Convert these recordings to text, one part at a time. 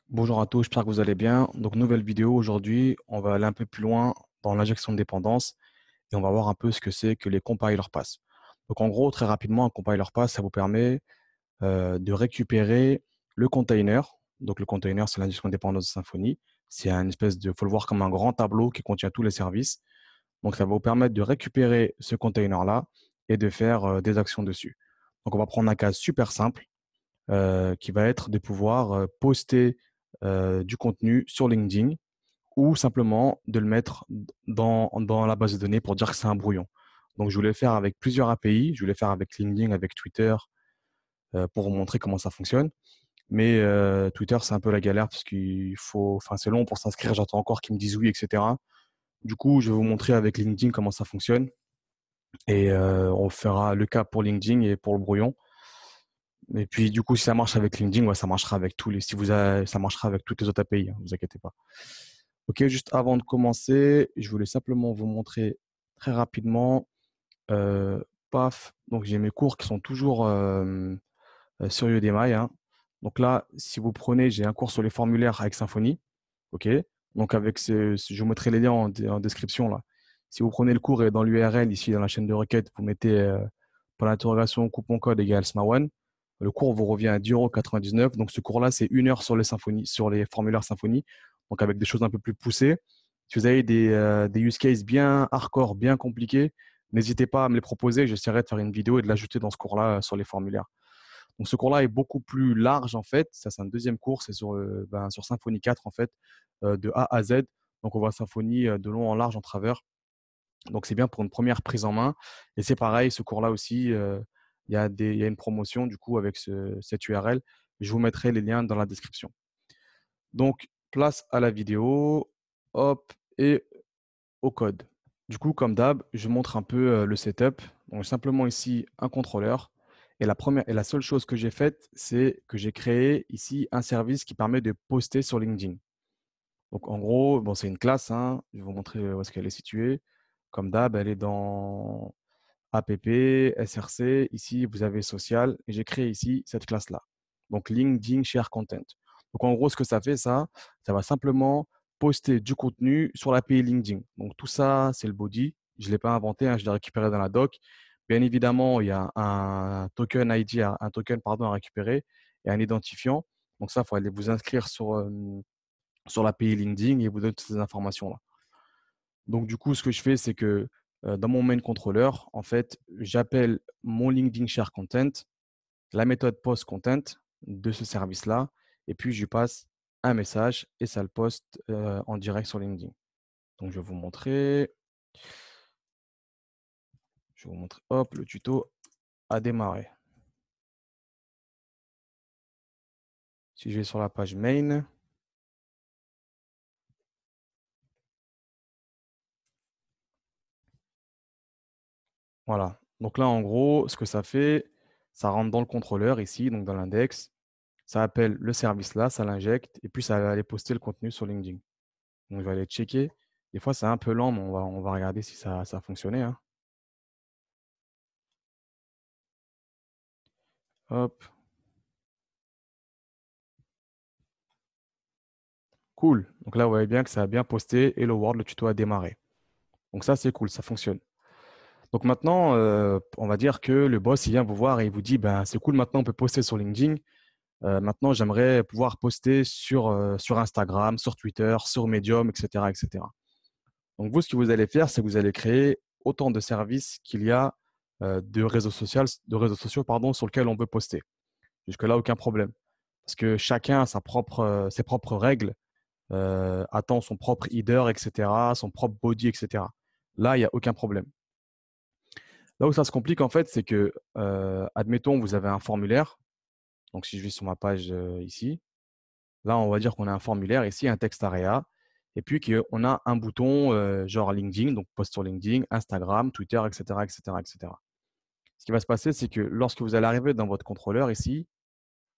Bonjour à tous, j'espère que vous allez bien. Donc, nouvelle vidéo aujourd'hui, on va aller un peu plus loin dans l'injection de dépendance et on va voir un peu ce que c'est que les compiler pass. Donc, en gros, très rapidement, un compiler pass, ça vous permet de récupérer le container. Donc, le container, c'est l'injection de dépendance de Symfony. C'est un espèce de, faut le voir comme un grand tableau qui contient tous les services. Donc, ça va vous permettre de récupérer ce container-là et de faire des actions dessus. Donc, on va prendre un cas super simple qui va être de pouvoir poster du contenu sur LinkedIn ou simplement de le mettre dans la base de données pour dire que c'est un brouillon. Donc, je voulais le faire avec plusieurs API. Je voulais le faire avec LinkedIn, avec Twitter, pour vous montrer comment ça fonctionne. Mais Twitter, c'est un peu la galère parce qu'il faut, enfin, c'est long pour s'inscrire. J'attends encore qu'ils me disent oui, etc. Du coup, je vais vous montrer avec LinkedIn comment ça fonctionne et on fera le cas pour LinkedIn et pour le brouillon. Et puis, du coup, si ça marche avec LinkedIn, ouais, ça marchera avec tous les, si vous avez, ça marchera avec toutes les autres API, hein, vous inquiétez pas. Ok, juste avant de commencer, je voulais simplement vous montrer très rapidement, euh, paf, donc j'ai mes cours qui sont toujours sur Udemy, hein. Donc là, si vous prenez, j'ai un cours sur les formulaires avec Symfony, ok. Donc avec je vous mettrai les liens en description là. Si vous prenez le cours et dans l'URL ici dans la chaîne de requête, vous mettez pour l'interrogation coupon code égale SMA1, le cours vous revient à 10,99 €. Donc ce cours-là, c'est 1 heure sur les Symfony, sur les formulaires Symfony, donc avec des choses un peu plus poussées. Si vous avez des use cases bien hardcore, bien compliqués, n'hésitez pas à me les proposer. J'essaierai de faire une vidéo et de l'ajouter dans ce cours-là sur les formulaires. Donc ce cours-là est beaucoup plus large en fait. Ça, c'est un deuxième cours, c'est sur Symfony 4 en fait, de A à Z. Donc on voit Symfony de long en large en travers. Donc c'est bien pour une première prise en main. Et c'est pareil, ce cours-là aussi, il y a une promotion du coup avec cette URL. Je vous mettrai les liens dans la description. Donc place à la vidéo, hop, et au code. Du coup, comme d'hab, je montre un peu le setup. Donc simplement ici un contrôleur. Et la seule chose que j'ai faite, c'est que j'ai créé ici un service qui permet de poster sur LinkedIn. Donc en gros, bon, c'est une classe, hein. Je vais vous montrer où est-ce qu'elle est située. Comme d'hab, elle est dans app, src. Ici, vous avez social. Et j'ai créé ici cette classe-là. Donc LinkedIn Share Content. Donc en gros, ce que ça fait, ça va simplement poster du contenu sur l'API LinkedIn. Donc tout ça, c'est le body. Je ne l'ai pas inventé, hein, je l'ai récupéré dans la doc. Bien évidemment, il y a un token ID, un token pardon, à récupérer et un identifiant. Donc ça, il faut aller vous inscrire sur l'API LinkedIn et vous donne toutes ces informations-là. Donc, du coup, ce que je fais, c'est que dans mon main controller, en fait, j'appelle mon LinkedIn Share Content, la méthode post content de ce service-là, et puis je lui passe un message et ça le poste en direct sur LinkedIn. Donc, je vais vous montrer. Je vais vous montrer. Hop, le tuto a démarré. Si je vais sur la page main, voilà. Donc là, en gros, ce que ça fait, ça rentre dans le contrôleur ici, donc dans l'index. Ça appelle le service là, ça l'injecte, et puis ça va aller poster le contenu sur LinkedIn. Donc, je vais aller checker. Des fois, c'est un peu lent, mais on va regarder si ça a fonctionné, hein. Hop, cool. Donc là, vous voyez bien que ça a bien posté. Hello World, le tuto a démarré. Donc ça, c'est cool, ça fonctionne. Donc maintenant, on va dire que le boss, il vient vous voir et il vous dit, ben, c'est cool, maintenant, on peut poster sur LinkedIn. Maintenant, j'aimerais pouvoir poster sur Instagram, sur Twitter, sur Medium, etc., etc. Donc vous, ce que vous allez faire, c'est que vous allez créer autant de services qu'il y a de réseaux sociaux pardon, sur lesquels on peut poster. Jusque-là, aucun problème. Parce que chacun a ses propres règles, attend son propre header, etc., son propre body, etc. Là, il n'y a aucun problème. Là où ça se complique, en fait, c'est que, admettons, vous avez un formulaire. Donc, si je vais sur ma page ici, là, on va dire qu'on a un formulaire ici, un texte area, et puis qu'on a un bouton genre LinkedIn, donc post sur LinkedIn, Instagram, Twitter, etc., etc., etc. Ce qui va se passer, c'est que lorsque vous allez arriver dans votre contrôleur ici,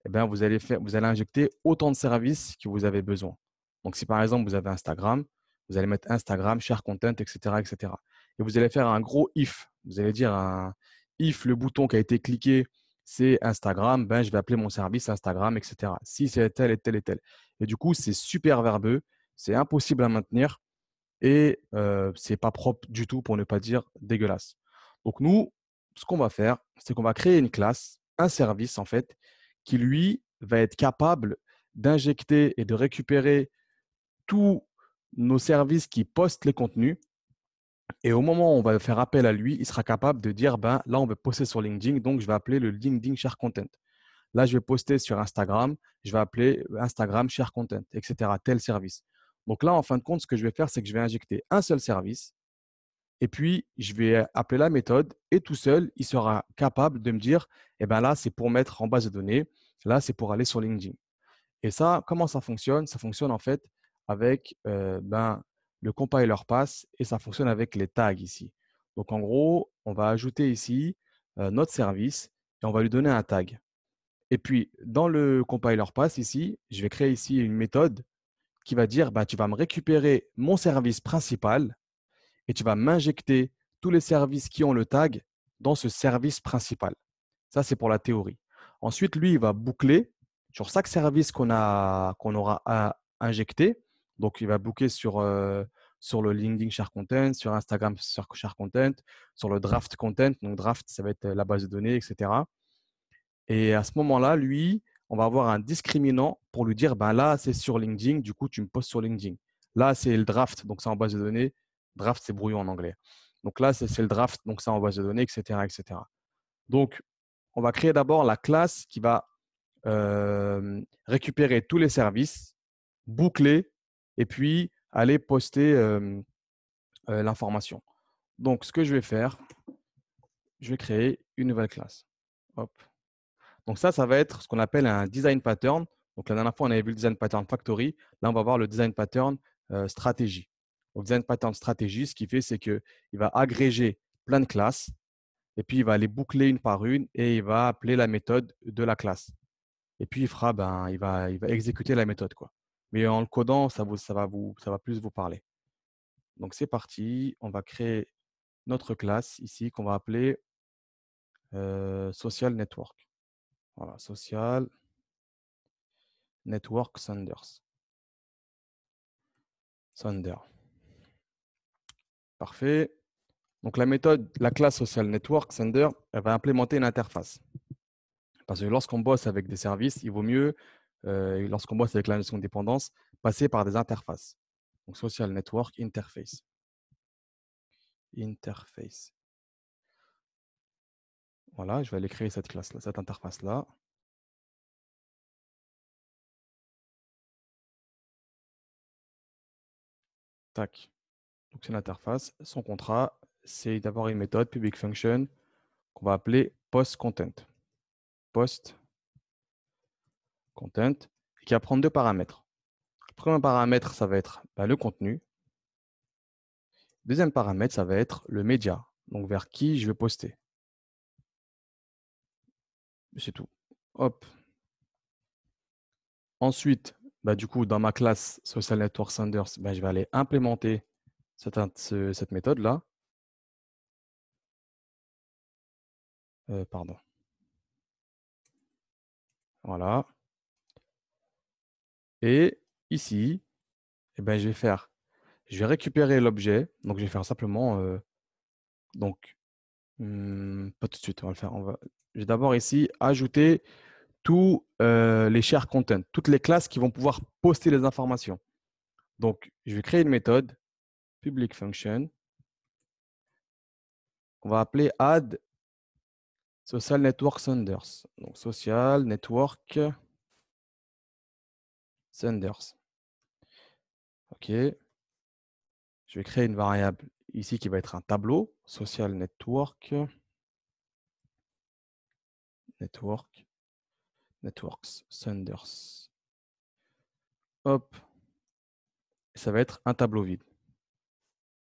eh bien, vous allez injecter autant de services que vous avez besoin. Donc, si par exemple, vous avez Instagram, vous allez mettre Instagram, share content, etc., etc. Et cetera. Et vous allez faire un gros if. Vous allez dire un if, le bouton qui a été cliqué, c'est Instagram, ben, je vais appeler mon service Instagram, etc. Si c'est tel et tel et tel. Et du coup, c'est super verbeux, c'est impossible à maintenir et c'est pas propre du tout pour ne pas dire dégueulasse. Donc nous, ce qu'on va faire, c'est qu'on va créer une classe, un service en fait, qui lui va être capable d'injecter et de récupérer tous nos services qui postent les contenus. Et au moment où on va faire appel à lui, il sera capable de dire, ben là, on veut poster sur LinkedIn, donc je vais appeler le LinkedIn Share Content. Là, je vais poster sur Instagram, je vais appeler Instagram Share Content, etc. Tel service. Donc là, en fin de compte, ce que je vais faire, c'est que je vais injecter un seul service et puis je vais appeler la méthode et tout seul, il sera capable de me dire, eh ben là, c'est pour mettre en base de données, là, c'est pour aller sur LinkedIn. Et ça, comment ça fonctionne? Ça fonctionne en fait avec le compiler pass et ça fonctionne avec les tags ici. Donc en gros, on va ajouter ici notre service et on va lui donner un tag. Et puis dans le compiler pass ici, je vais créer ici une méthode qui va dire bah, tu vas me récupérer mon service principal et tu vas m'injecter tous les services qui ont le tag dans ce service principal. Ça, c'est pour la théorie. Ensuite, lui, il va boucler sur chaque service qu'on aura injecté. Donc, il va boucler sur le LinkedIn Share Content, sur Instagram Share Content, sur le Draft Content. Donc, Draft, ça va être la base de données, etc. Et à ce moment-là, lui, on va avoir un discriminant pour lui dire, ben là, c'est sur LinkedIn, du coup, tu me postes sur LinkedIn. Là, c'est le draft, donc c'est en base de données. Draft, c'est brouillon en anglais. Donc là, c'est le draft, donc c'est en base de données, etc., etc. Donc, on va créer d'abord la classe qui va récupérer tous les services, boucler, et puis aller poster l'information. Donc, ce que je vais faire, je vais créer une nouvelle classe. Hop. Donc ça va être ce qu'on appelle un design pattern. Donc la dernière fois, on avait vu le design pattern factory. Là, on va voir le design pattern stratégie. Le design pattern stratégie, ce qu'il fait, c'est qu'il va agréger plein de classes et puis il va les boucler une par une et il va appeler la méthode de la classe. Et puis il va exécuter la méthode, quoi. Mais en le codant, ça va plus vous parler. Donc c'est parti. On va créer notre classe ici qu'on va appeler social network. Voilà, social network senders. Sender. Parfait. Donc la méthode, la classe social network sender, elle va implémenter une interface. Parce que lorsqu'on bosse avec des services, il vaut mieux, lorsqu'on bosse avec la notion de dépendance, passer par des interfaces. Donc social network interface. Interface. Voilà, je vais aller créer cette classe-là, cette interface-là. Tac. Donc c'est l'interface. Son contrat, c'est d'avoir une méthode public function qu'on va appeler post content. Post content, qui va prendre deux paramètres. Le premier paramètre, ça va être le contenu. Deuxième paramètre, ça va être le média, donc vers qui je vais poster. C'est tout. Hop. Ensuite, du coup, dans ma classe Social Network Senders, je vais aller implémenter cette méthode-là. Pardon. Voilà. Et ici, je vais récupérer l'objet. Donc, je vais faire simplement, pas tout de suite, on va le faire. Je vais d'abord ici ajouter tous les share content, toutes les classes qui vont pouvoir poster les informations. Donc, je vais créer une méthode, public function, qu'on va appeler add social network senders. Donc, social network senders. OK. Je vais créer une variable ici qui va être un tableau, social network, networks, senders. Hop. Ça va être un tableau vide.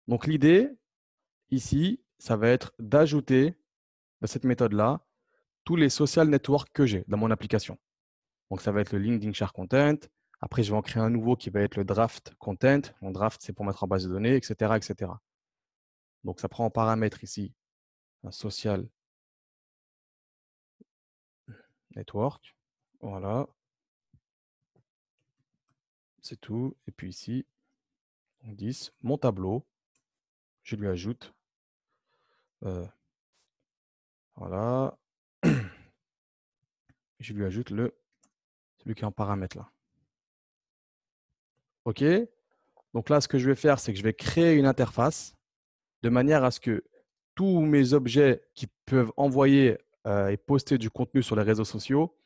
Donc, l'idée ici, ça va être d'ajouter dans cette méthode-là tous les social networks que j'ai dans mon application. Donc, ça va être le LinkedIn Share Content. Après, je vais en créer un nouveau qui va être le Draft Content. Mon draft, c'est pour mettre en base de données, etc., etc. Donc, ça prend en paramètre ici un social network. Voilà. C'est tout. Et puis ici, 10. Mon tableau, je lui ajoute. Voilà. Je lui ajoute celui qui est en paramètre là. OK. Donc là, ce que je vais faire, c'est que je vais créer une interface de manière à ce que tous mes objets qui peuvent envoyer et poster du contenu sur les réseaux sociaux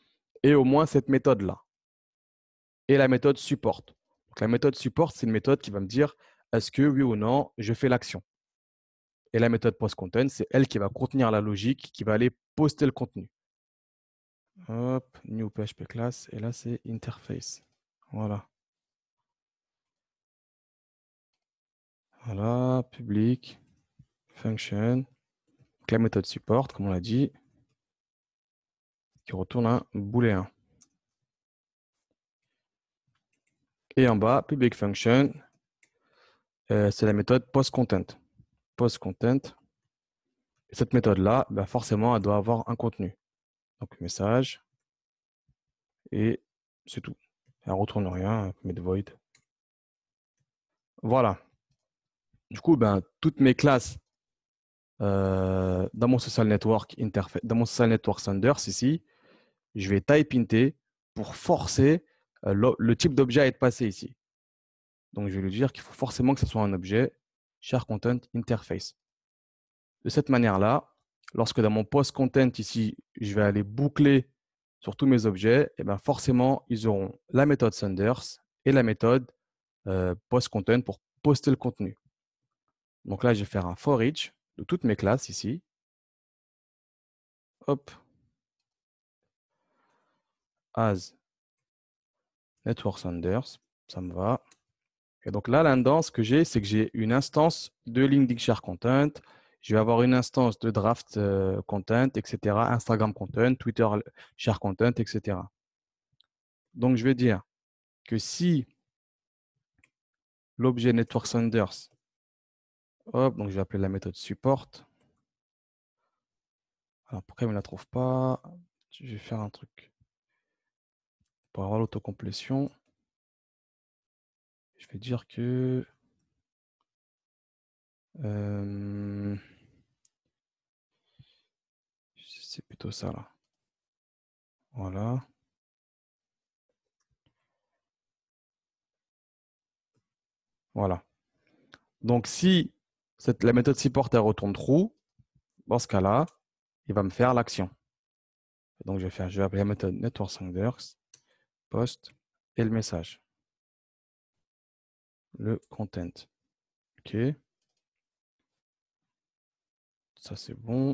aient au moins cette méthode-là. Et la méthode support. Donc la méthode support, c'est une méthode qui va me dire est-ce que oui ou non, je fais l'action. Et la méthode post-content, c'est elle qui va contenir la logique, qui va aller poster le contenu. Hop, new PHP class, et là c'est interface. Voilà. Voilà, public, function. Donc la méthode support, comme on l'a dit, qui retourne un booléen. Et en bas, public function, c'est la méthode post-content. Post-content. Et cette méthode-là, ben forcément, elle doit avoir un contenu. Donc message, et c'est tout. Elle ne retourne rien, met void. Voilà. Du coup, ben, toutes mes classes dans mon social network interface, dans mon social network Sanders ici, je vais type int pour forcer le type d'objet à être passé ici. Donc, je vais lui dire qu'il faut forcément que ce soit un objet share content interface. De cette manière-là, lorsque dans mon post content ici, je vais aller boucler sur tous mes objets, et ben forcément, ils auront la méthode Sanders et la méthode post content pour poster le contenu. Donc là, je vais faire un for each de toutes mes classes ici. Hop. As network Sanders, ça me va. Et donc là, l'indence que j'ai, c'est que j'ai une instance de LinkedIn Share Content. Je vais avoir une instance de Draft Content, etc. Instagram Content, Twitter Share Content, etc. Donc, je vais dire que si l'objet Network Senders, hop, donc je vais appeler la méthode support. Alors, pourquoi il ne me la trouve pas? Je vais faire un truc. Pour avoir l'autocomplétion, je vais dire que c'est plutôt ça là. Voilà. Voilà. Donc, si la méthode support elle retourne true, dans ce cas-là, il va me faire l'action. Donc, je vais appeler la méthode network senders, post et le message. Le content. OK. Ça, c'est bon.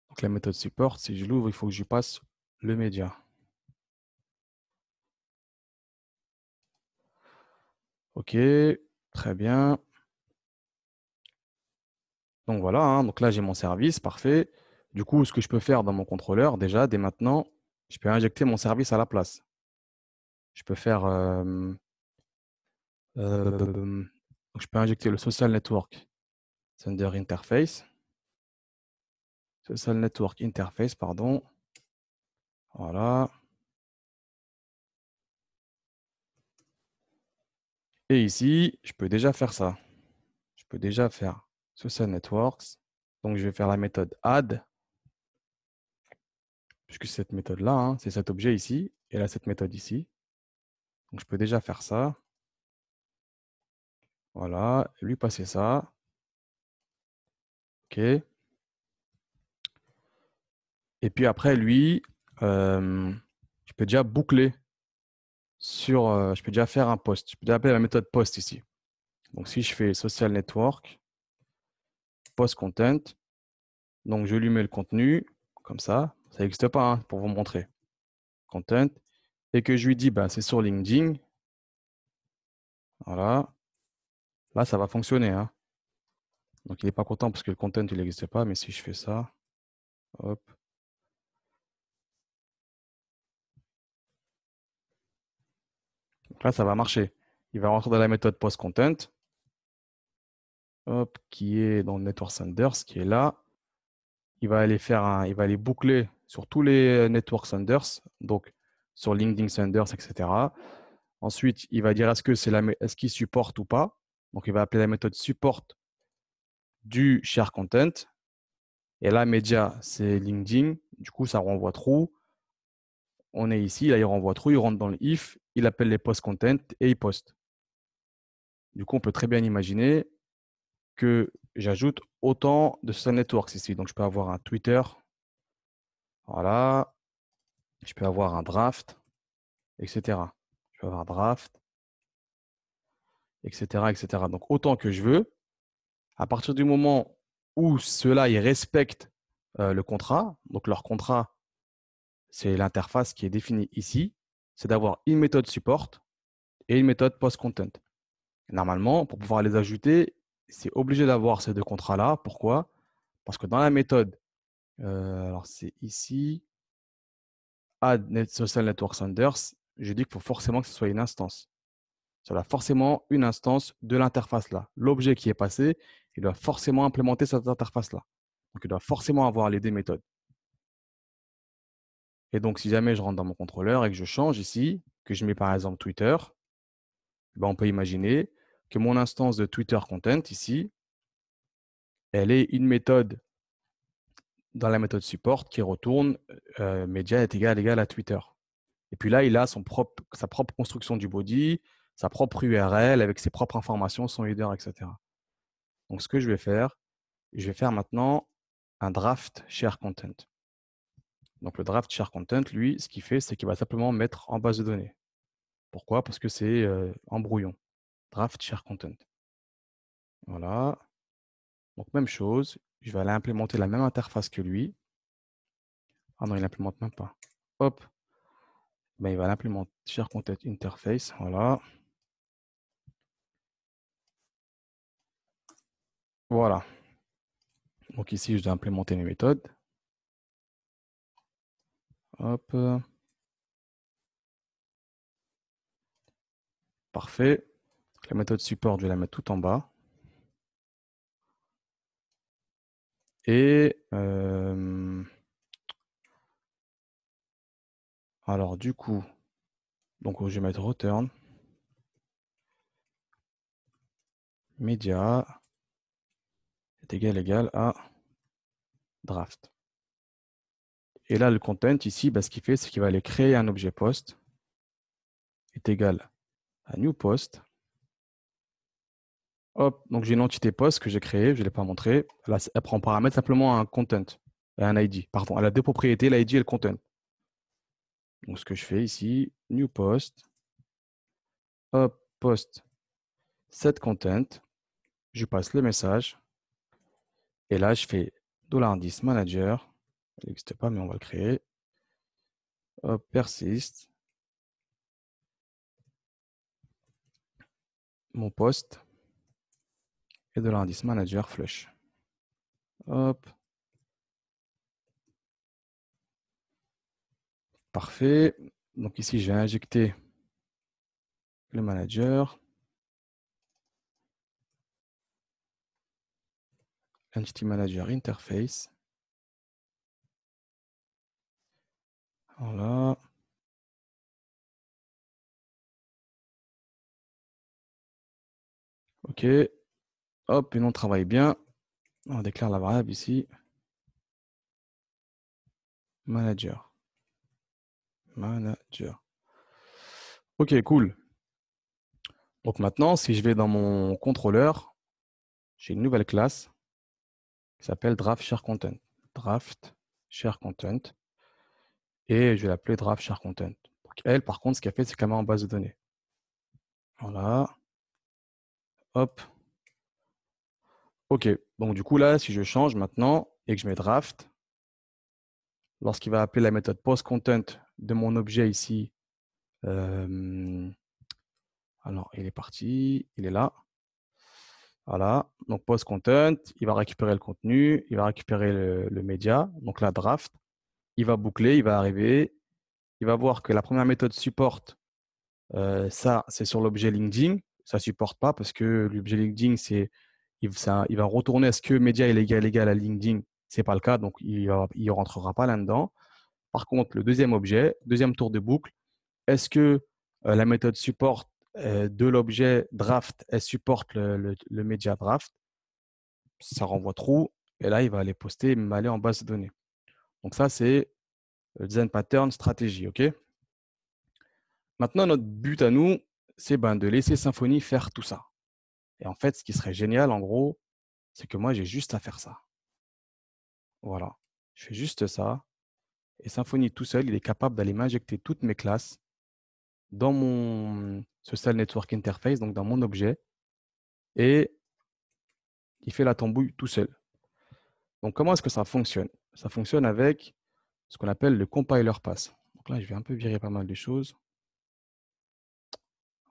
Donc, la méthode support, si je l'ouvre, il faut que je passe le média. OK. Très bien. Donc, voilà. Hein. Donc, là, j'ai mon service. Parfait. Du coup, ce que je peux faire dans mon contrôleur, déjà, dès maintenant, je peux injecter mon service à la place. Je peux faire... je peux injecter le social network sender interface. Social network interface, pardon. Voilà. Et ici, je peux déjà faire ça. Je peux déjà faire social networks. Donc, je vais faire la méthode add, puisque c'est cette méthode-là, hein, c'est cet objet ici, et là, cette méthode ici. Donc, je peux déjà faire ça. Voilà, lui passer ça. OK. Et puis après, lui, je peux déjà boucler je peux déjà faire un post. Je peux déjà appeler la méthode post ici. Donc, si je fais social network, post content, donc je lui mets le contenu, comme ça n'existe pas, hein, pour vous montrer. Content, et que je lui dis, ben, c'est sur LinkedIn. Voilà. Là, ça va fonctionner. Hein. Donc, il n'est pas content parce que le content, il n'existe pas, mais si je fais ça, hop. Donc là, ça va marcher. Il va rentrer dans la méthode post-content, hop, qui est dans le network senders, qui est là. il va aller boucler sur tous les network senders, donc sur LinkedIn senders, etc. Ensuite, il va dire est-ce qu'il supporte ou pas. Donc, il va appeler la méthode support du share content. Et là, média, c'est LinkedIn. Du coup, ça renvoie true. On est ici, là, il renvoie true, il rentre dans le if, il appelle les post content et il poste. Du coup, on peut très bien imaginer que j'ajoute autant de social networks ici. Donc, je peux avoir un Twitter. Voilà. Je peux avoir un draft, etc. Je peux avoir draft, etc., etc. Donc, autant que je veux. À partir du moment où ceux-là, ils respectent le contrat, donc leur contrat, c'est l'interface qui est définie ici, c'est d'avoir une méthode support et une méthode post-content. Normalement, pour pouvoir les ajouter, c'est obligé d'avoir ces deux contrats-là. Pourquoi? Parce que dans la méthode, alors c'est ici, add social network senders, je dis qu'il faut forcément que ce soit une instance. Ça doit forcément une instance de l'interface là. L'objet qui est passé, il doit forcément implémenter cette interface là. Donc, il doit forcément avoir les deux méthodes. Et donc, si jamais je rentre dans mon contrôleur et que je change ici, que je mets par exemple Twitter, ben, on peut imaginer que mon instance de Twitter content ici, elle est une méthode dans la méthode support qui retourne média est égal à Twitter. Et puis là, il a sa propre construction du body, sa propre URL avec ses propres informations, son header, etc. Donc, ce que je vais faire maintenant un draft share content. Donc, le draft share content, lui, ce qu'il fait, c'est qu'il va simplement mettre en base de données. Pourquoi? Parce que c'est en brouillon. Draft share content. Voilà. Donc, même chose. Je vais aller implémenter la même interface que lui. Ah non, il n'implémente même pas. Hop. Ben, il va l'implémenter share content interface. Voilà. Voilà. Donc, ici, je dois implémenter mes méthodes. Hop. Parfait. La méthode support, je vais la mettre tout en bas. Et alors, du coup, donc, je vais mettre return, media est égal à draft. Et là, le content, ici, ce qu'il fait, c'est qu'il va aller créer un objet post est égal à new post. Hop, donc j'ai une entité post que j'ai créée, je ne l'ai pas montré. Là, elle prend en paramètre simplement un content, un ID. Pardon, elle a deux propriétés, l'ID et le content. Donc, ce que je fais ici, new post, hop, post, set content, je passe le message. Et là, je fais $10 manager. Il n'existe pas, mais on va le créer. Hop, persist. Mon post. Et $10 manager flush. Hop. Parfait. Donc ici, je vais injecter le manager. Entity manager interface. Voilà. OK. Hop, et on travaille bien. On déclare la variable ici. Manager. Manager. OK, cool. Donc maintenant, si je vais dans mon contrôleur, j'ai une nouvelle classe qui s'appelle Draft Share Content. Draft Share Content. Et je vais l'appeler Draft Share Content. Donc elle, par contre, ce qu'elle fait, c'est qu'elle met en base de données. Voilà. Hop. OK. Donc du coup, là, si je change maintenant et que je mets Draft, lorsqu'il va appeler la méthode post-content de mon objet ici, alors il est parti, il est là. Voilà, donc post-content, il va récupérer le contenu, il va récupérer le média, donc la draft, il va boucler, il va arriver, il va voir que la première méthode supporte, ça c'est sur l'objet LinkedIn, ça ne supporte pas parce que l'objet LinkedIn, il va retourner à ce que média est égal à LinkedIn, Ce n'est pas le cas, donc il ne rentrera pas là-dedans. Par contre, le deuxième objet, deuxième tour de boucle, est-ce que la méthode support de l'objet draft, elle supporte le média draft? Ça renvoie true. Et là, il va aller poster et m'aller en base de données. Donc ça, c'est le design pattern stratégie. OK? Maintenant, notre but à nous, c'est de laisser Symfony faire tout ça. Et en fait, ce qui serait génial, en gros, c'est que moi, j'ai juste à faire ça. Voilà. Je fais juste ça. Et Symfony tout seul, il est capable d'aller m'injecter toutes mes classes dans mon Social Network Interface, donc dans mon objet. Et il fait la tambouille tout seul. Donc, comment est-ce que ça fonctionne? Ça fonctionne avec ce qu'on appelle le compiler pass. Donc là, je vais un peu virer pas mal de choses.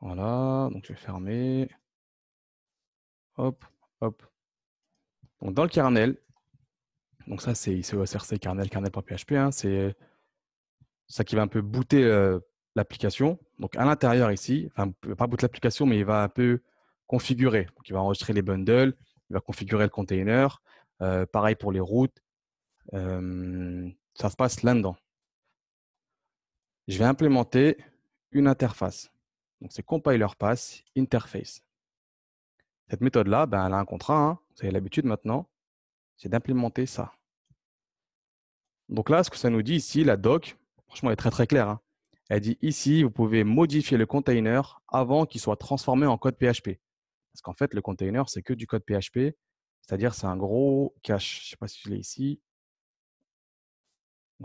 Voilà, donc je vais fermer. Hop, hop. Donc, dans le kernel, donc ça, c'est ICO-src kernel.php, hein, c'est ça qui va un peu booter l'application. Donc, à l'intérieur ici, enfin, pas booter l'application, mais il va un peu configurer. Donc, il va enregistrer les bundles, il va configurer le container. Pareil pour les routes. Ça se passe là-dedans. Je vais implémenter une interface. Donc, c'est compiler pass interface. Cette méthode-là, elle a un contrat. Hein, vous avez l'habitude maintenant, c'est d'implémenter ça. Donc là, ce que ça nous dit ici, la doc, franchement, elle est très très claire. Hein. Elle dit ici, vous pouvez modifier le container avant qu'il soit transformé en code PHP. Parce qu'en fait, le container, c'est que du code PHP, c'est-à-dire c'est un gros cache. Je ne sais pas si je l'ai ici.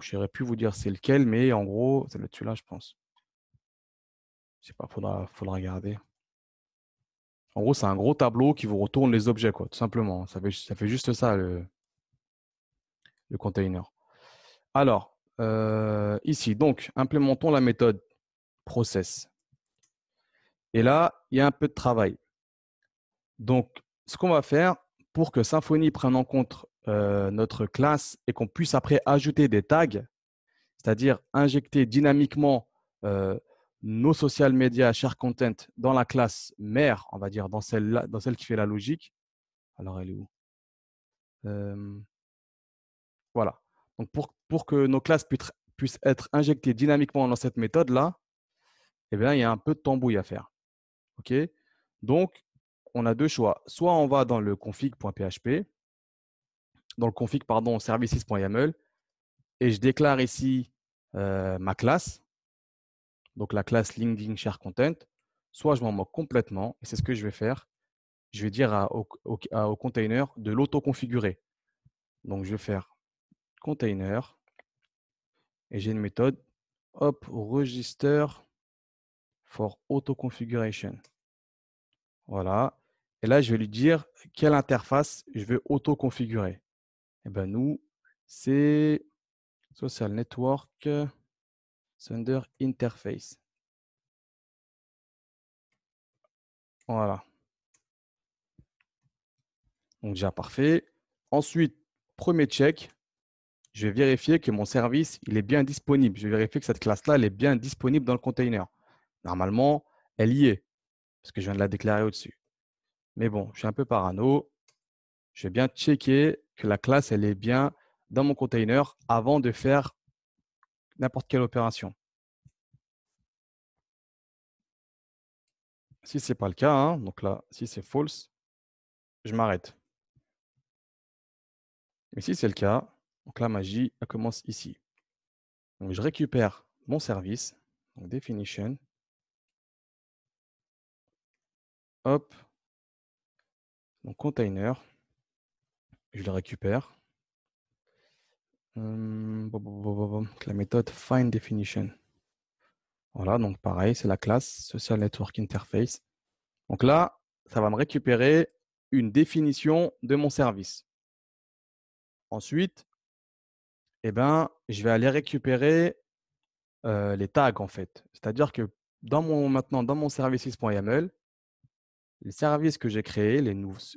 Je n'aurais pu vous dire c'est lequel, mais en gros, c'est là-dessus là, je pense. Je ne sais pas, faudra regarder. En gros, c'est un gros tableau qui vous retourne les objets, quoi, tout simplement. Ça fait juste ça, le container. Alors, ici, donc, implémentons la méthode process. Et là, il y a un peu de travail. Donc, ce qu'on va faire pour que Symfony prenne en compte notre classe et qu'on puisse après ajouter des tags, c'est-à-dire injecter dynamiquement nos social media share content dans la classe mère, on va dire, dans celle qui fait la logique. Alors, elle est où? Voilà. Donc, pour que nos classes puissent être injectées dynamiquement dans cette méthode-là, eh bien, il y a un peu de tambouille à faire. OK? Donc, on a deux choix. Soit on va dans le config.php, dans le config, pardon, services.yaml, et je déclare ici ma classe, donc la classe LinkedIn Share Content. Soit je m'en moque complètement, et c'est ce que je vais faire. Je vais dire au container de l'auto-configurer. Donc, je vais faire container, et j'ai une méthode, hop, register for auto-configuration. Voilà. Et là, je vais lui dire quelle interface je veux auto-configurer. Eh bien, nous, c'est Social Network Thunder Interface. Voilà. Donc, déjà parfait. Ensuite, premier check, je vais vérifier que mon service, il est bien disponible. Je vais vérifier que cette classe-là, elle est bien disponible dans le container. Normalement, elle y est, parce que je viens de la déclarer au-dessus. Mais bon, je suis un peu parano. Je vais bien checker que la classe, elle est bien dans mon container avant de faire n'importe quelle opération. Si ce n'est pas le cas, hein, donc là, si c'est false, je m'arrête. Mais si c'est le cas, donc la magie, elle commence ici. Donc je récupère mon service, donc definition, hop, mon container, je le récupère. La méthode find definition. Voilà, donc pareil, c'est la classe social network interface. Donc là, ça va me récupérer une définition de mon service. Ensuite, je vais aller récupérer les tags en fait. C'est-à-dire que maintenant, dans mon services.yaml, les services que j'ai créés,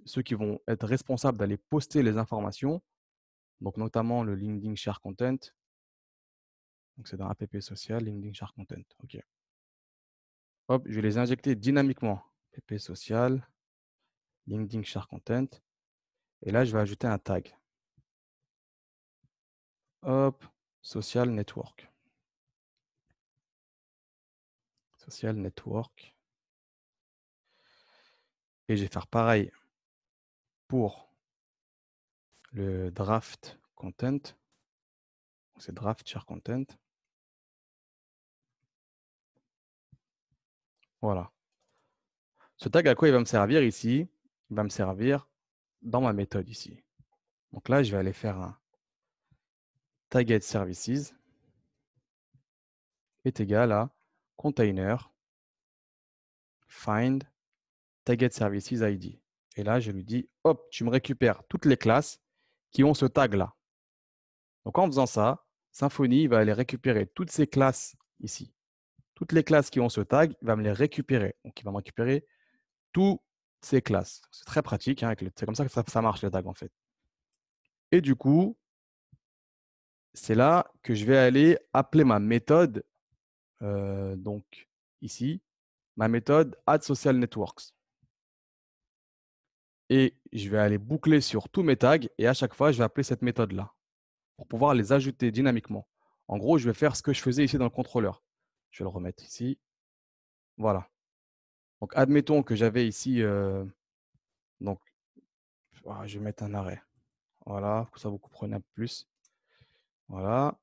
ceux qui vont être responsables d'aller poster les informations, donc notamment le LinkedIn Share Content. Donc c'est dans app social, LinkedIn Share Content. OK. Hop, je vais les injecter dynamiquement. App social, LinkedIn Share Content. Et là, je vais ajouter un tag. hop, social network. Social network. Et je vais faire pareil pour le draft content. C'est draft share content. Voilà. Ce tag, à quoi il va me servir ici? Il va me servir dans ma méthode ici. Donc là, je vais aller faire un target services est égal à container find target services ID. Et là, je lui dis, hop, tu me récupères toutes les classes qui ont ce tag-là. Donc en faisant ça, Symfony va aller récupérer toutes ces classes ici. Toutes les classes qui ont ce tag, il va me les récupérer. Donc il va me récupérer toutes ces classes. C'est très pratique, hein, c'est comme ça que ça marche les tags en fait. Et du coup, c'est là que je vais aller appeler ma méthode, donc ici, ma méthode add social networks. Et je vais aller boucler sur tous mes tags et à chaque fois, je vais appeler cette méthode-là pour pouvoir les ajouter dynamiquement. En gros, je vais faire ce que je faisais ici dans le contrôleur. Je vais le remettre ici. Voilà. Donc, admettons que j'avais ici, donc, je vais mettre un arrêt. Voilà, pour que ça vous compreniez un peu plus. Voilà.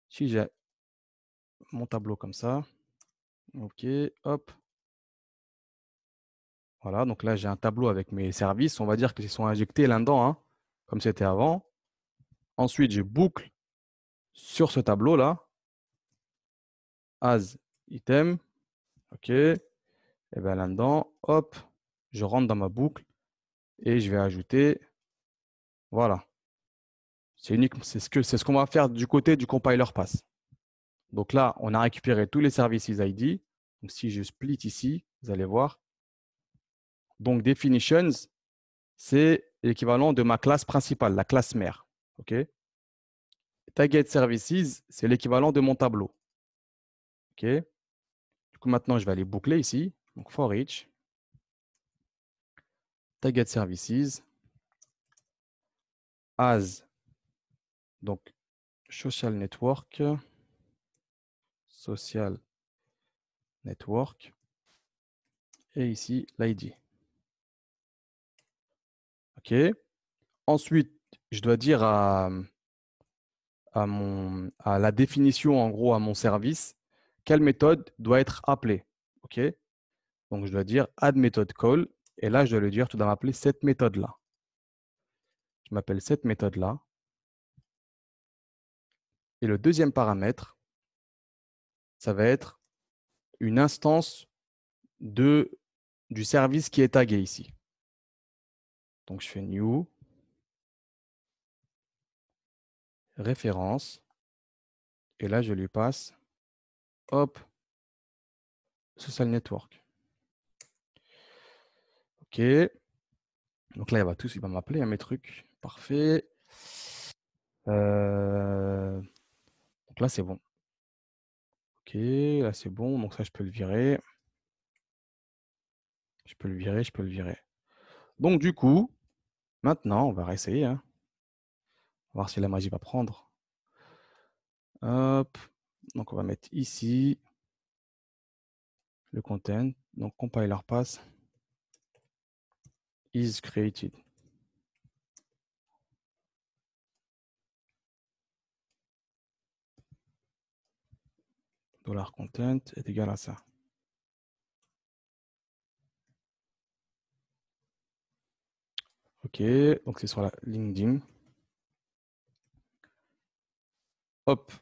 Si j'ai mon tableau comme ça, ok, hop. Voilà, donc là, j'ai un tableau avec mes services. On va dire qu'ils sont injectés là-dedans, hein, comme c'était avant. Ensuite, je boucle sur ce tableau-là, as item, ok. Et bien là-dedans, hop, je rentre dans ma boucle et je vais ajouter, voilà. C'est ce qu'on va faire du côté du compiler pass. Donc là, on a récupéré tous les services ID. Donc si je split ici, vous allez voir. Donc definitions, c'est l'équivalent de ma classe principale, la classe mère. OK? Target services, c'est l'équivalent de mon tableau. OK? Du coup, maintenant, je vais aller boucler ici. Donc for each. Target services as, donc social network, social network, et ici l'ID. OK? Ensuite, je dois dire à la définition, en gros, à mon service, quelle méthode doit être appelée. OK? Donc, je dois dire add method call. Et là, je dois lui dire, tu dois m'appeler cette méthode-là. Je m'appelle cette méthode-là. Et le deuxième paramètre, ça va être une instance du service qui est tagué ici. Donc, je fais new, référence. Et là, je lui passe, hop, social network. OK. Donc là, il va m'appeler à mes trucs. Parfait. Donc là, c'est bon. OK, là, c'est bon. Donc ça, je peux le virer. Je peux le virer, je peux le virer. Donc du coup, maintenant, on va réessayer. Hein. Voir si la magie va prendre. Hop. Donc on va mettre ici le content. Donc compiler pass is created. $content est égal à ça. OK, donc c'est sur la LinkedIn. Hop.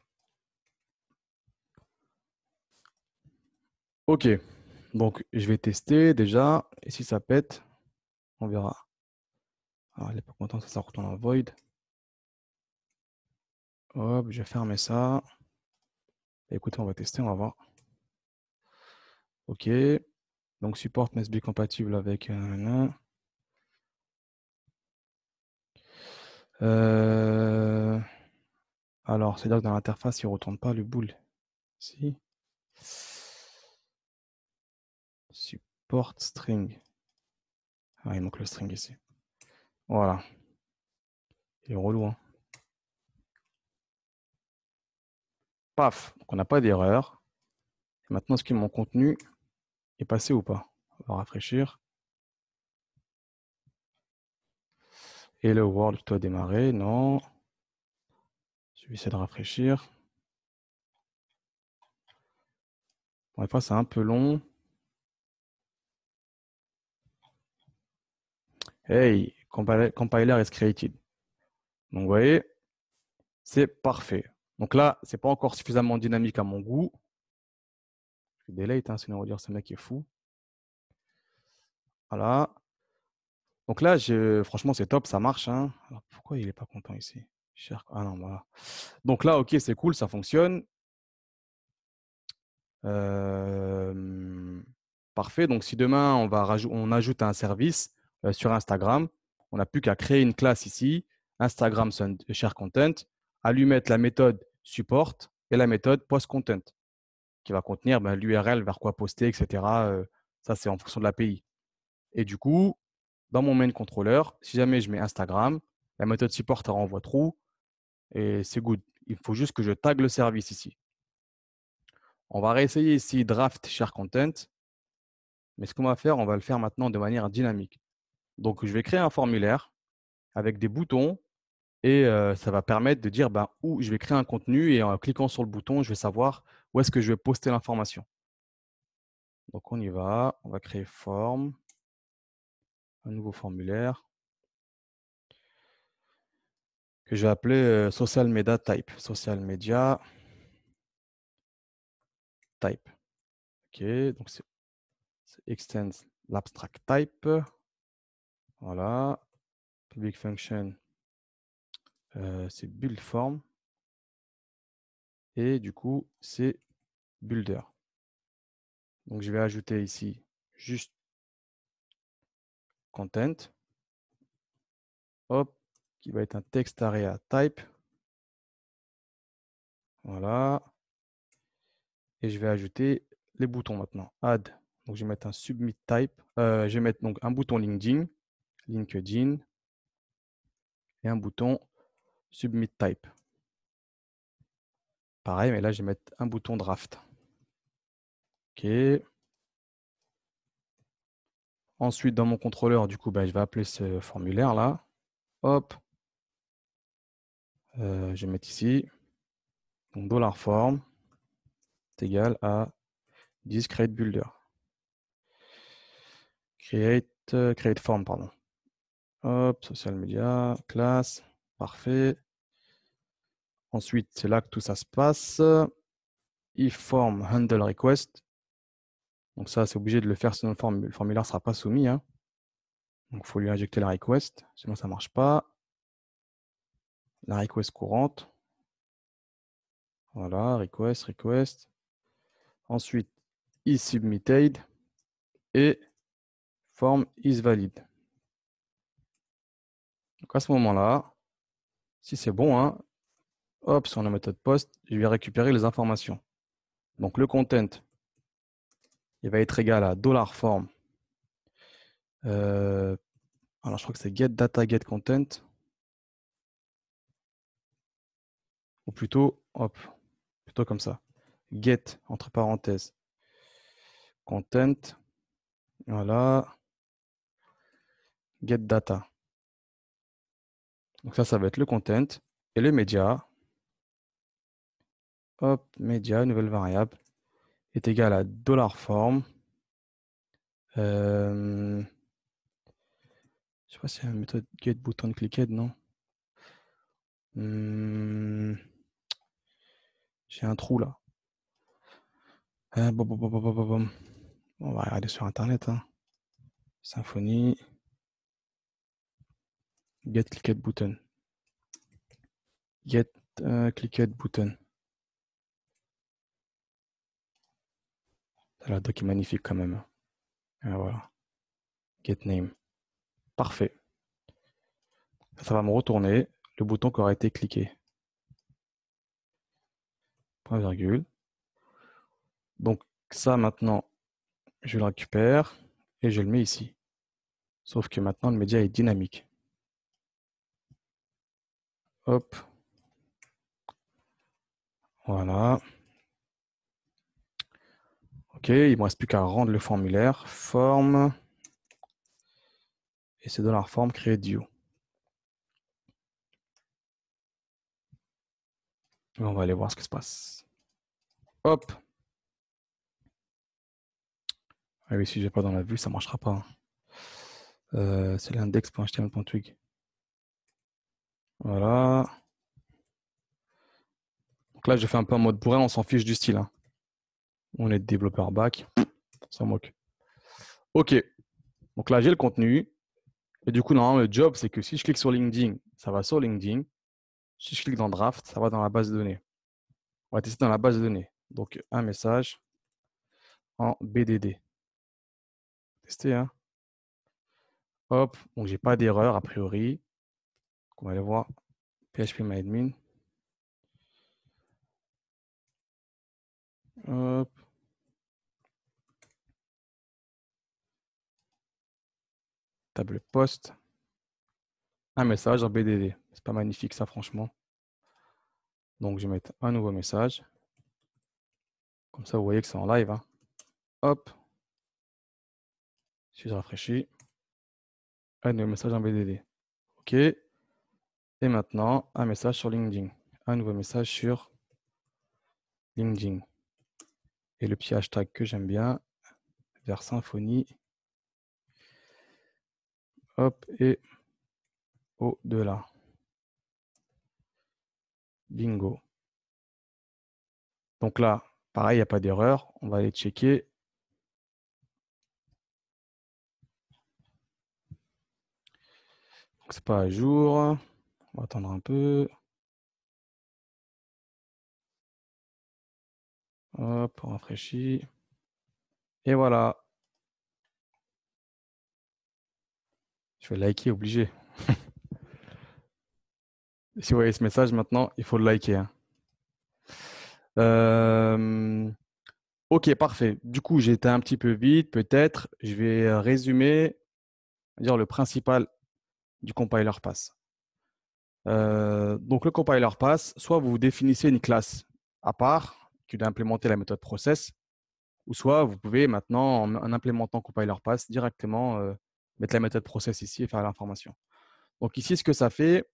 OK. Donc je vais tester déjà. Et si ça pète, on verra. Alors, elle n'est pas contente, ça retourne en void. Hop, je vais fermer ça. Écoutez, on va tester, on va voir. OK. Donc support must be compatible avec alors, c'est-à-dire que dans l'interface, il ne retourne pas le bool. Si. Support string. Ah, il manque le string ici. Voilà. Il est relou, hein. Paf, donc on n'a pas d'erreur. Maintenant, est-ce que mon contenu est passé ou pas? On va rafraîchir. Et le Word doit démarrer. Non. Je vais essayer de rafraîchir. Bon, des fois, c'est un peu long. Hey, compiler is created. Donc, vous voyez, c'est parfait. Donc là, c'est pas encore suffisamment dynamique à mon goût. Je vais delete, hein, sinon on va dire ce mec est fou. Voilà. Donc là, franchement, c'est top, ça marche. Hein. Alors, pourquoi il n'est pas content ici? Ah non, voilà. Donc là, ok, c'est cool, ça fonctionne. Parfait. Donc si demain, on ajoute un service sur Instagram, on n'a plus qu'à créer une classe ici, Instagram Share Content, à lui mettre la méthode support et la méthode post content, qui va contenir l'URL vers quoi poster, etc. Ça, c'est en fonction de l'API. Et du coup, dans mon main controller, si jamais je mets Instagram, la méthode support elle renvoie true et c'est good. Il faut juste que je tag le service ici. On va réessayer ici draft share content, mais ce qu'on va faire, on va le faire maintenant de manière dynamique. Donc, je vais créer un formulaire avec des boutons et ça va permettre de dire où je vais créer un contenu et en cliquant sur le bouton, je vais savoir où est-ce que je vais poster l'information. Donc, on y va. On va créer forme, un nouveau formulaire que je vais appeler social media type. Social media type. OK, donc c'est extends l'abstract type. Voilà. Public function, c'est build form. Et du coup, c'est builder. Donc, je vais ajouter ici juste content. Hop, qui va être un text area type. Voilà. Et je vais ajouter les boutons maintenant. Add. Donc, je vais mettre un submit type. Je vais mettre donc un bouton LinkedIn et un bouton submit type. Pareil, mais là, je vais mettre un bouton draft. OK. Ensuite, dans mon contrôleur, du coup, je vais appeler ce formulaire-là. Hop. Je vais mettre ici. Donc, $form est égal à create builder. Create form, pardon. Hop, social media, classe, parfait. Ensuite, c'est là que tout ça se passe. If form handle request. Donc ça, c'est obligé de le faire, sinon le formulaire ne sera pas soumis. Hein. Donc, il faut lui injecter la request, sinon ça ne marche pas. La request courante. Voilà, request. Ensuite, is submitted et form is valid. Donc à ce moment-là, si c'est bon, hein, hop, sur la méthode post, je vais récupérer les informations. Donc le content, il va être égal à $form. Alors je crois que c'est get data, get content. Ou plutôt, hop, plutôt comme ça. Get, entre parenthèses, content. Voilà. Get data. Donc ça va être le content. Et le média, hop, média, nouvelle variable, est égal à $form. Je sais pas si c'est une méthode get button clicked, non? J'ai un trou là. On va regarder sur internet. Hein. Symfony. Get clicked button. Get clicked button. La doc est magnifique quand même. Et voilà. Get name. Parfait. Ça va me retourner le bouton qui aura été cliqué. Point virgule. Donc ça maintenant, je le récupère et je le mets ici. Sauf que maintenant le média est dynamique. Hop. Voilà. OK, il ne me reste plus qu'à rendre le formulaire. Forme. Et c'est $form créer due. Et on va aller voir ce qui se passe. Hop. Ah oui, si je n'ai pas dans la vue, ça ne marchera pas. C'est l'index.html.twig. Voilà. Donc là, je fais un peu en mode bourrin, on s'en fiche du style. Hein. On est développeur back, on s'en moque. OK. Donc là, j'ai le contenu. Et du coup, normalement, le job, c'est que si je clique sur LinkedIn, ça va sur LinkedIn. Si je clique dans Draft, ça va dans la base de données. On va tester dans la base de données. Donc, un message en BDD. Tester, hein. Hop. Donc, j'ai pas d'erreur, a priori. Donc, on va aller voir phpMyAdmin. Hop. Table post. Un message en BDD. C'est pas magnifique, ça, franchement. Donc, je vais mettre un nouveau message. Comme ça, vous voyez que c'est en live. Hein. Hop. Si je rafraîchis. Un nouveau message en BDD. OK. Et maintenant, un message sur LinkedIn. Un nouveau message sur LinkedIn. Et le petit hashtag que j'aime bien, vers Symfony. Hop, et au-delà. Bingo. Donc là, pareil, il n'y a pas d'erreur. On va aller checker. Donc, c'est pas à jour. On va attendre un peu. Hop, on rafraîchit. Et voilà. Je vais liker, obligé. Si vous voyez ce message maintenant, il faut le liker. Hein. Ok, parfait. Du coup, j'ai été un petit peu vite, peut-être. Je vais résumer, dire le principal du compiler pass. Donc, le compiler pass, soit vous définissez une classe à part qui doit implémenter la méthode process, ou soit vous pouvez maintenant, en implémentant compiler pass, directement mettre la méthode process ici et faire l'information. Donc ici, ce que ça fait,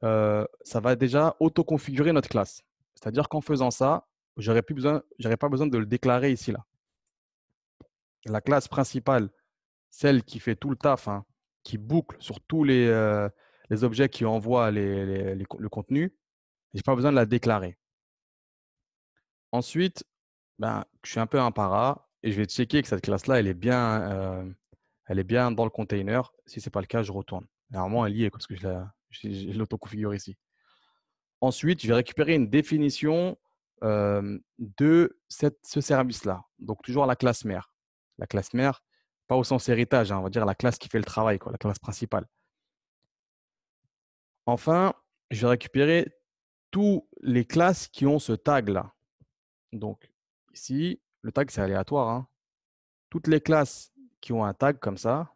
ça va déjà auto-configurer notre classe. C'est-à-dire qu'en faisant ça, j'aurais pas besoin de le déclarer ici là. La classe principale, celle qui fait tout le taf, hein, qui boucle sur tous les objets qui envoient le contenu, je n'ai pas besoin de la déclarer. Ensuite, ben, je suis un peu un para et je vais checker que cette classe-là, elle est bien dans le container. Si ce n'est pas le cas, je retourne. Normalement, elle y est parce que je l'auto-configure ici. Ensuite, je vais récupérer une définition de ce service-là. Donc, toujours la classe mère. La classe mère, pas au sens héritage, hein, on va dire la classe qui fait le travail, quoi, la classe principale. Enfin, je vais récupérer toutes les classes qui ont ce tag-là. Donc, ici, le tag, c'est aléatoire. Hein. Toutes les classes qui ont un tag comme ça,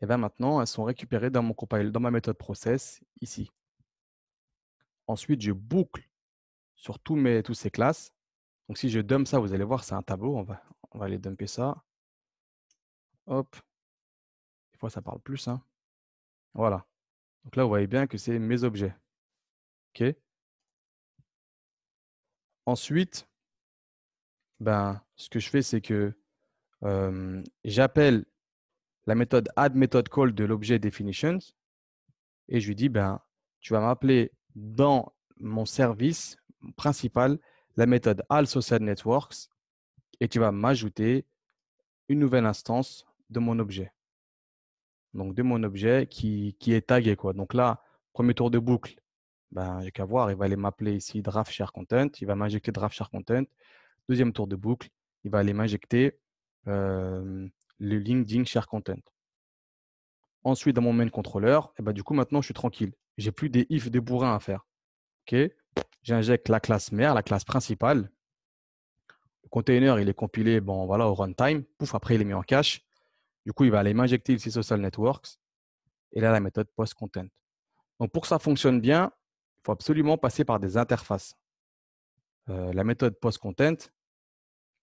et bien maintenant, elles sont récupérées dans mon compile, dans ma méthode process, ici. Ensuite, je boucle sur toutes ces classes. Donc, si je dump ça, vous allez voir, c'est un tableau. On va aller dumper ça. Hop. Des fois, ça parle plus. Hein. Voilà. Donc là, vous voyez bien que c'est mes objets. OK. Ensuite, ben, ce que je fais, c'est que j'appelle la méthode addMethodCall de l'objet definitions et je lui dis, ben, tu vas m'appeler dans mon service principal la méthode allSocialNetworks et tu vas m'ajouter une nouvelle instance de mon objet. Donc, de mon objet qui est tagué. Quoi. Donc là, premier tour de boucle, ben, j'ai qu'à voir, il va aller m'appeler ici draft share content, il va m'injecter draft share content. Deuxième tour de boucle, il va aller m'injecter le LinkedIn share content. Ensuite, dans mon main controller, et ben, du coup, maintenant, je suis tranquille. Je n'ai plus des if, des bourrins à faire. Okay. J'injecte la classe mère, la classe principale. Le container, il est compilé bon, voilà, au runtime. Pouf, après, il est mis en cache. Du coup, il va aller m'injecter ici Social Networks. Et là, la méthode post-content. Donc, pour que ça fonctionne bien, il faut absolument passer par des interfaces. La méthode post-content,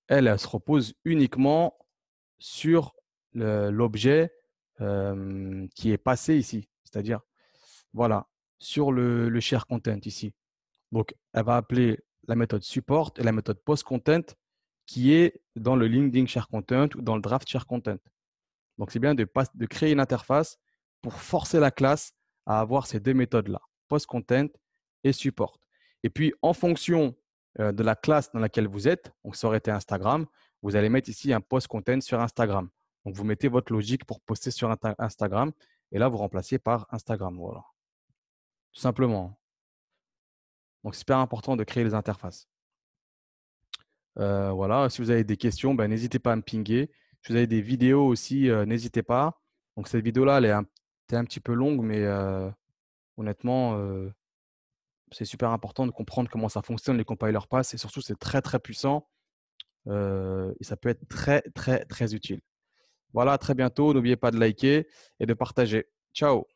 elle se repose uniquement sur l'objet qui est passé ici. C'est-à-dire, voilà, sur le share content ici. Donc, elle va appeler la méthode support et la méthode post content qui est dans le LinkedIn share content ou dans le draft share content. Donc, c'est bien de créer une interface pour forcer la classe à avoir ces deux méthodes-là, post content et support. Et puis, en fonction de la classe dans laquelle vous êtes, donc ça aurait été Instagram, vous allez mettre ici un post content sur Instagram. Donc, vous mettez votre logique pour poster sur Instagram et là, vous remplacez par Instagram. Voilà, tout simplement. Donc, c'est super important de créer les interfaces. Voilà, si vous avez des questions, ben, n'hésitez pas à me pinguer. Si vous avez des vidéos aussi, n'hésitez pas. Donc, cette vidéo-là, elle est un petit peu longue, mais honnêtement, c'est super important de comprendre comment ça fonctionne, les compilers pass, et surtout, c'est très, très puissant et ça peut être très, très, très utile. Voilà, à très bientôt. N'oubliez pas de liker et de partager. Ciao!